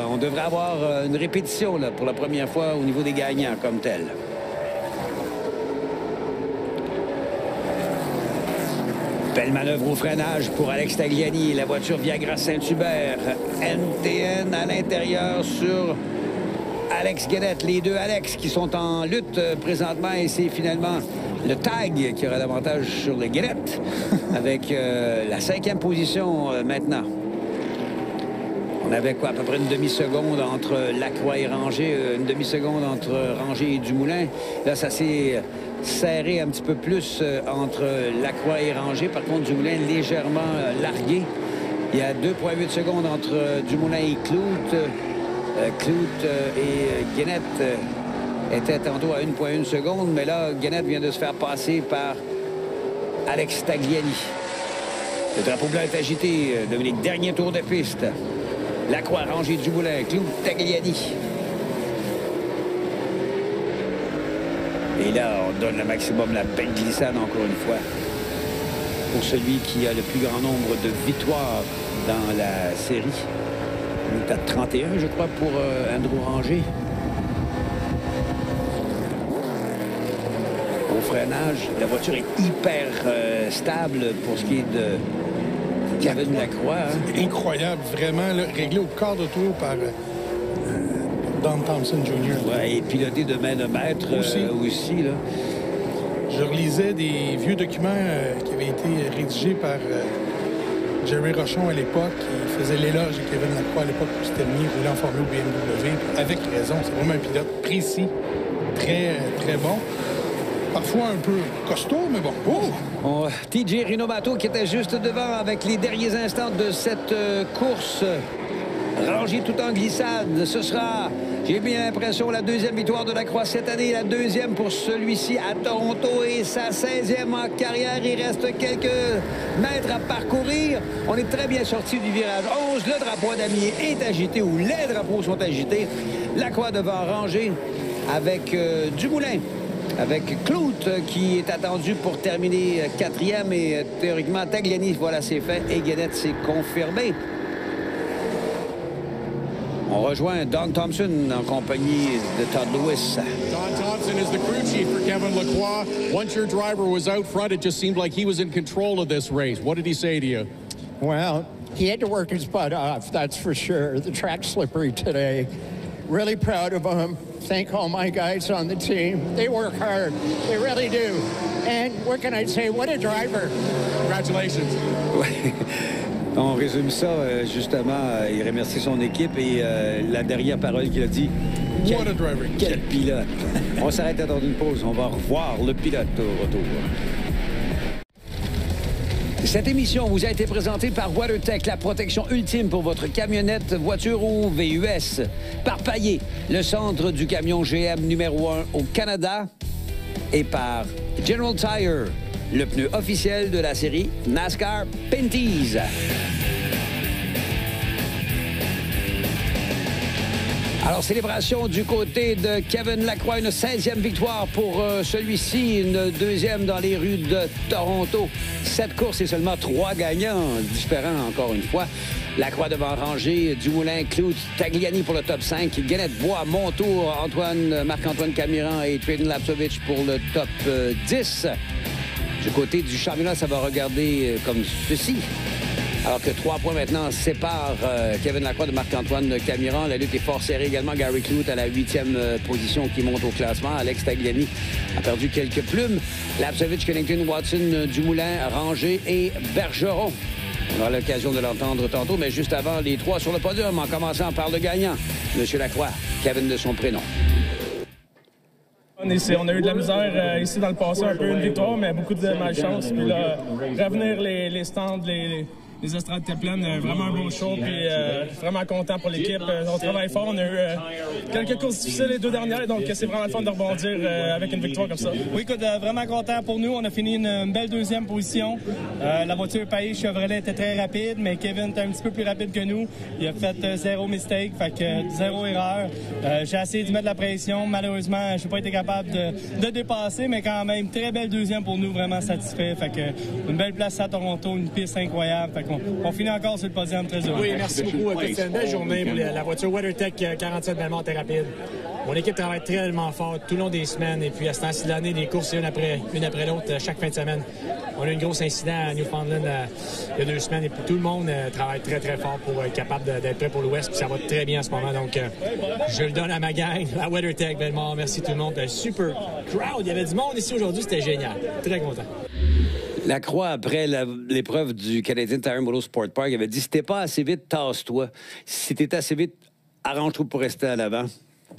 on devrait avoir une répétition là, pour la première fois au niveau des gagnants comme tel. Belle manœuvre au freinage pour Alex Tagliani. La voiture Viagra Saint-Hubert. NTN à l'intérieur sur Alex Guénette. Les 2 Alex qui sont en lutte présentement. Et c'est finalement le tag qui aura l'avantage sur le Guénette avec la 5e position maintenant. On avait quoi, à peu près une demi-seconde entre Lacroix et Ranger, une demi-seconde entre Ranger et Dumoulin. Là, ça s'est serré un petit peu plus entre Lacroix et Ranger. Par contre, Dumoulin légèrement largué. Il y a 2,8 secondes entre Dumoulin et Clout. Clout et Guénette étaient tantôt à 1,1 seconde, mais là, Guénette vient de se faire passer par Alex Tagliani. Le drapeau blanc est agité. Dominique, dernier tour de piste. Lacroix, Ranger, Dumoulin, Clout, Tagliani. Et là, on donne le maximum, la belle glissade encore une fois pour celui qui a le plus grand nombre de victoires dans la série. On est à 31, je crois, pour Andrew Ranger. Au freinage, la voiture est hyper stable pour ce qui est de Kevin Lacroix. Hein. Incroyable, vraiment, là, réglé au quart de tour par Don Thompson Jr. Ouais, et piloté de main de maître aussi là. Je relisais des vieux documents qui avaient été rédigés par Jerry Rochon à l'époque. Il faisait l'éloge de Kevin Lacroix à l'époque où c'était mis roulant en Formule BMW. Avec raison, c'est vraiment un pilote précis, très, très bon. Parfois un peu costaud, mais bon. Oh, TJ Rinobato qui était juste devant avec les derniers instants de cette course. Rangé tout en glissade. Ce sera, j'ai bien l'impression, la deuxième victoire de Lacroix cette année. La deuxième pour celui-ci à Toronto et sa 16e en carrière. Il reste quelques mètres à parcourir. On est très bien sorti du virage 11. Le drapeau à damier est agité ou les drapeaux sont agités. Lacroix devant Rangé avec Dumoulin. Avec Clout qui est attendu pour terminer 4e et théoriquement Tagliani, voilà, c'est fait et Guénette s'est confirmé. On rejoint Don Thompson en compagnie de Todd Lewis. Don Thompson is the crew chief for Kevin Lacroix. Once your driver was out front, it just seemed like he was in control of this race. What did he say to you? Well, he had to work his butt off, that's for sure. The track's slippery today. Really proud of him. Thank all my guys on the team. They work hard. They really do. And what can I say? What a driver. Congratulations. On résume ça, justement. Il remercie son équipe et la dernière parole qu'il a dit. What a driver. Quel pilote. On s'arrête dans une pause. On va revoir le pilote au retour. Cette émission vous a été présentée par WeatherTech, la protection ultime pour votre camionnette, voiture ou VUS. Par Paillé, le centre du camion GM numéro 1 au Canada. Et par General Tire, le pneu officiel de la série NASCAR Pinty's. Alors, célébration du côté de Kevin Lacroix, une 16e victoire pour celui-ci, une deuxième dans les rues de Toronto. 7 courses et seulement 3 gagnants, différents encore une fois. Lacroix devant Rangé, Dumoulin, Clout, Tagliani pour le top 5, Guénette, Bois, Montour, Marc-Antoine Camiran et Trayden Lapsovich pour le top 10. Du côté du championnat, ça va regarder comme ceci. Alors que 3 points maintenant séparent Kevin Lacroix de Marc-Antoine Camiran. La lutte est fort serrée également. Gary Clout à la 8e position qui monte au classement. Alex Tagliani a perdu quelques plumes. Lapsovich, Kennington, Watson, Dumoulin, Rangé et Bergeron. On aura l'occasion de l'entendre tantôt, mais juste avant, les 3 sur le podium, en commençant par le gagnant, M. Lacroix, Kevin de son prénom. On a eu de la misère ici dans le passé, un peu une victoire, mais beaucoup de malchance. Puis là, revenir les stands, les estrades étaient pleines, vraiment un beau show, puis vraiment content pour l'équipe. On travaille fort, on a eu quelques courses difficiles les 2 dernières, donc c'est vraiment le fun de rebondir avec une victoire comme ça. Oui, écoute, vraiment content pour nous. On a fini une belle 2e position. La voiture Paillé Chevrolet était très rapide, mais Kevin était un petit peu plus rapide que nous. Il a fait 0 mistake, fait que 0 erreur. J'ai essayé de mettre la pression. Malheureusement, je n'ai pas été capable de dépasser, mais quand même, très belle 2e pour nous, vraiment satisfait. Fait que une belle place à Toronto, une piste incroyable. Fait on finit encore sur le podium, très heureux. Oui, merci beaucoup. C'était une belle journée pour la voiture WeatherTech 47 Belmont était rapide. Mon équipe travaille tellement fort tout le long des semaines et puis à ce temps-ci de l'année, des courses une après l'autre chaque fin de semaine. On a eu un gros incident à Newfoundland il y a 2 semaines et puis tout le monde travaille très très fort pour être capable d'être prêt pour l'Ouest. Puis ça va très bien en ce moment. Donc je le donne à ma gang, à WeatherTech Belmont. Merci tout le monde. Super crowd. Il y avait du monde ici aujourd'hui. C'était génial. Très content. Lacroix, après l'épreuve du Canadian Tire Motorsport Park, avait dit « Si t'es pas assez vite, tasse-toi. Si t'es assez vite, arrange-toi pour rester à l'avant. »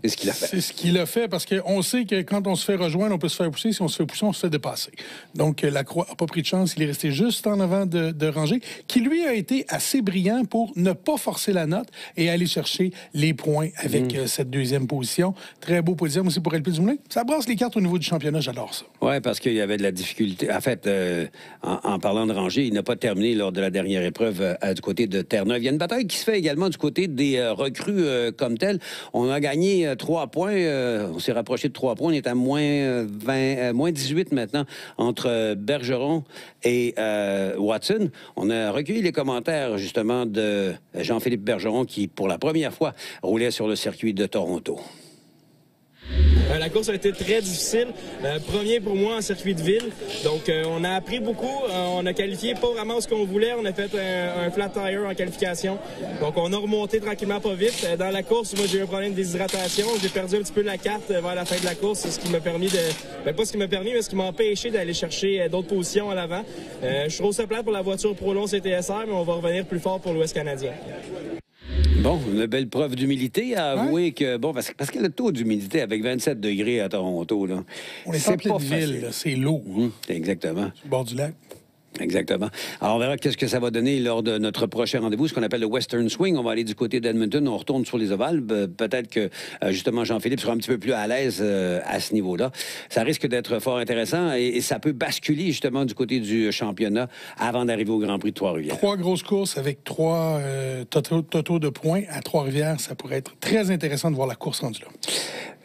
C'est ce qu'il a fait. C'est ce qu'il a fait parce qu'on sait que quand on se fait rejoindre, on peut se faire pousser. Si on se fait pousser, on se fait dépasser. Donc, Lacroix n'a pas pris de chance. Il est resté juste en avant de Rangé, qui lui a été assez brillant pour ne pas forcer la note et aller chercher les points avec cette 2e position. Très beau podium aussi pour LP Dumoulin. Ça brasse les cartes au niveau du championnat. J'adore ça. Oui, parce qu'il y avait de la difficulté. En fait, en parlant de Rangé, il n'a pas terminé lors de la dernière épreuve du côté de Terre-Neuve. Il y a une bataille qui se fait également du côté des recrues comme telles. On a gagné gagné 3 points. On s'est rapproché de 3 points. On est à moins 18 maintenant entre Bergeron et Watson. On a recueilli les commentaires, justement, de Jean-Philippe Bergeron qui, pour la première fois, roulait sur le circuit de Toronto. La course a été très difficile. Premier pour moi en circuit de ville. Donc, on a appris beaucoup. On a qualifié pas vraiment ce qu'on voulait. On a fait un flat tire en qualification. Donc, on a remonté tranquillement pas vite. Dans la course, moi, j'ai eu un problème de déshydratation. J'ai perdu un petit peu la carte vers la fin de la course. C'est ce qui m'a permis de... pas ce qui m'a permis, mais ce qui m'a empêché d'aller chercher d'autres positions à l'avant. Je trouve ça plate pour la voiture Pro Long CTSR, mais on va revenir plus fort pour l'Ouest canadien. Bon, une belle preuve d'humilité à avouer que... Bon, parce que le taux d'humidité avec 27 degrés à Toronto, là, on est en pleine ville, c'est lourd. Exactement. Sur le bord du lac. Exactement. Alors, on verra qu'est-ce que ça va donner lors de notre prochain rendez-vous, ce qu'on appelle le Western Swing. On va aller du côté d'Edmonton, on retourne sur les ovales. Peut-être que, justement, Jean-Philippe sera un petit peu plus à l'aise à ce niveau-là. Ça risque d'être fort intéressant et ça peut basculer, justement, du côté du championnat avant d'arriver au Grand Prix de Trois-Rivières. 3 grosses courses avec 3 totaux de points à Trois-Rivières. Ça pourrait être très intéressant de voir la course rendue là.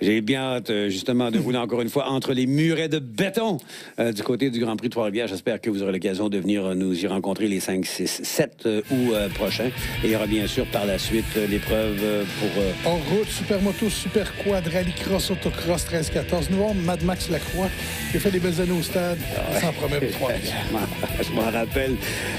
J'ai bien hâte, justement, de rouler encore une fois entre les murets de béton du côté du Grand Prix de Trois-Rivières. J'espère que vous aurez l'occasion de venir nous y rencontrer les 5, 6, 7 août prochains. Et il y aura bien sûr par la suite l'épreuve pour... Hors route, Supermoto, Super Quad, Rallycross, Autocross 13-14. Nous avons Mad Max Lacroix qui a fait des belles années au stade. Ça s'en promet pour Trois-Rivières. Je m'en rappelle.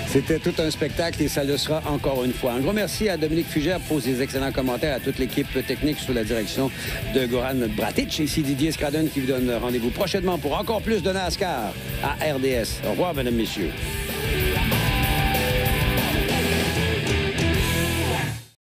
C'était tout un spectacle et ça le sera encore une fois. Un gros merci à Dominique Fugère pour ses excellents commentaires, à toute l'équipe technique sous la direction de Goran Bratic. Ici Didier Scradden qui vous donne rendez-vous prochainement pour encore plus de NASCAR à RDS. Au revoir, mesdames, messieurs.